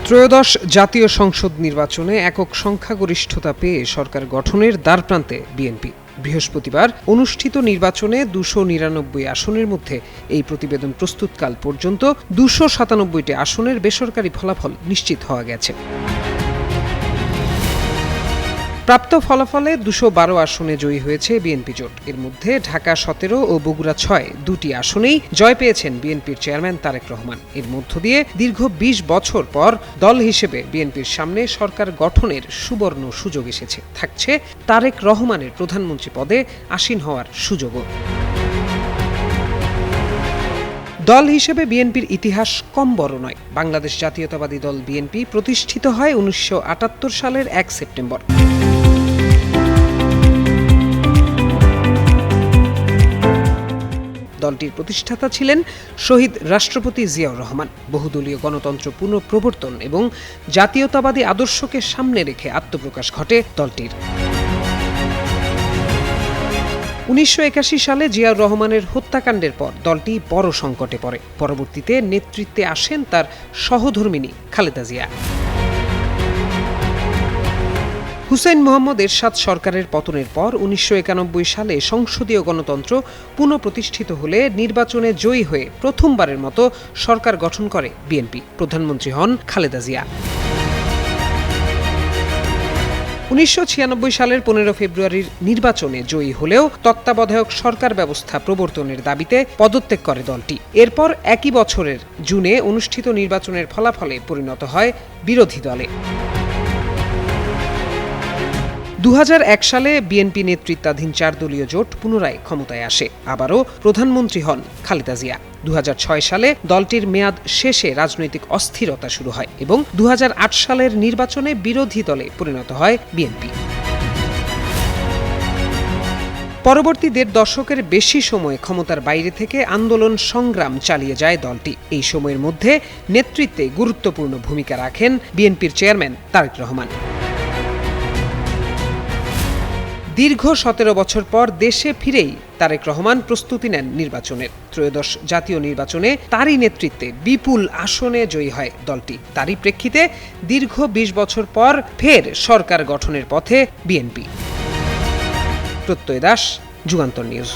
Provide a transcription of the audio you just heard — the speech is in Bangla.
ত্রয়োদশ জাতীয় সংসদ নির্বাচনে একক সংখ্যাগরিষ্ঠতা পেয়ে সরকার গঠনের দ্বারপ্রান্তে বিএনপি। বৃহস্পতিবার অনুষ্ঠিত নির্বাচনে ২৯৯ আসনের মধ্যে এই প্রতিবেদন প্রস্তুতকাল পর্যন্ত ২৯৭টি আসনের বেসরকারি ফলাফল নিশ্চিত হওয়া গেছে। প্রাপ্ত ফলাফলে ২১২ আসনে জয়ী হয়েছে বিএনপি জোট। এর মধ্যে ঢাকা ১৭ ও বগুড়া ৬ দুটি আসনেই জয় পেয়েছেন বিএনপির চেয়ারম্যান তারেক রহমান। এর মধ্য দিয়ে দীর্ঘ ২০ বছর পর দল হিসেবে বিএনপির সামনে সরকার গঠনের সুবর্ণ সুযোগ এসেছে। থাকছে তারেক রহমানের প্রধানমন্ত্রী পদে আসীন হওয়ার সুযোগও। দল হিসেবে বিএনপির ইতিহাস কম বড় নয়। বাংলাদেশ জাতীয়তাবাদী দল বিএনপি প্রতিষ্ঠিত হয় ১৯৭৮ সালের ১ সেপ্টেম্বর। দলটির প্রতিষ্ঠাতা ছিলেন শহীদ রাষ্ট্রপতি জিয়াউর রহমান। বহুদলীয় গণতন্ত্র পুনঃপ্রবর্তন এবং জাতীয়তাবাদী আদর্শকে সামনে রেখে আত্মপ্রকাশ ঘটে দলটির। ১৯৮১ সালে জিয়াউর রহমানের হত্যাকাণ্ডের পর দলটি বড় সংকটে পড়ে। পরবর্তীতে নেতৃত্বে আসেন তার সহধর্মিণী খালেদা জিয়া। হুসেইন মোহাম্মদ এরশাদ সরকারের পতনের পর ১৯৯১ সালে সংসদীয় গণতন্ত্র পুনঃপ্রতিষ্ঠিত হলে নির্বাচনে জয়ী হয়ে প্রথমবারের মতো সরকার গঠন করে বিএনপি। প্রধানমন্ত্রী হন খালেদা জিয়া। ১৯৯৬ সালের ১৫ ফেব্রুয়ারির নির্বাচনে জয়ী হলেও তত্ত্বাবধায়ক সরকার ব্যবস্থা প্রবর্তনের দাবিতে পদত্যাগ করে দলটি। এরপর একই বছরের জুনে অনুষ্ঠিত নির্বাচনের ফলাফলে পরিণত হয় বিরোধী দলে। ২০০১ সালে বিএনপি নেতৃত্বাধীন ৪ দলীয় জোট পুনরায় ক্ষমতায় আসে। আবারও প্রধানমন্ত্রী হন খালেদা জিয়া। ২০০৬ সালে দলটির মেয়াদ শেষে রাজনৈতিক অস্থিরতা শুরু হয় এবং ২০০৮ সালের নির্বাচনে বিরোধী দলে পরিণত হয় বিএনপি। পরবর্তী ১.৫ দশকের বেশি সময় ক্ষমতার বাইরে থেকে আন্দোলন সংগ্রাম চালিয়ে যায় দলটি। এই সময়ের মধ্যে নেতৃত্বে গুরুত্বপূর্ণ ভূমিকা রাখেন বিএনপির চেয়ারম্যান তারেক রহমান। দীর্ঘ ১৭ বছর পর দেশে ফিরেই তারেক রহমান প্রস্তুতি নেন নির্বাচনের। ত্রয়োদশ জাতীয় নির্বাচনে তারই নেতৃত্বে বিপুল আসনে জয়ী হয় দলটি। তারই প্রেক্ষিতে দীর্ঘ ২০ বছর পর ফের সরকার গঠনের পথে বিএনপি। প্রত্যয় দাস, যুগান্তর নিউজ।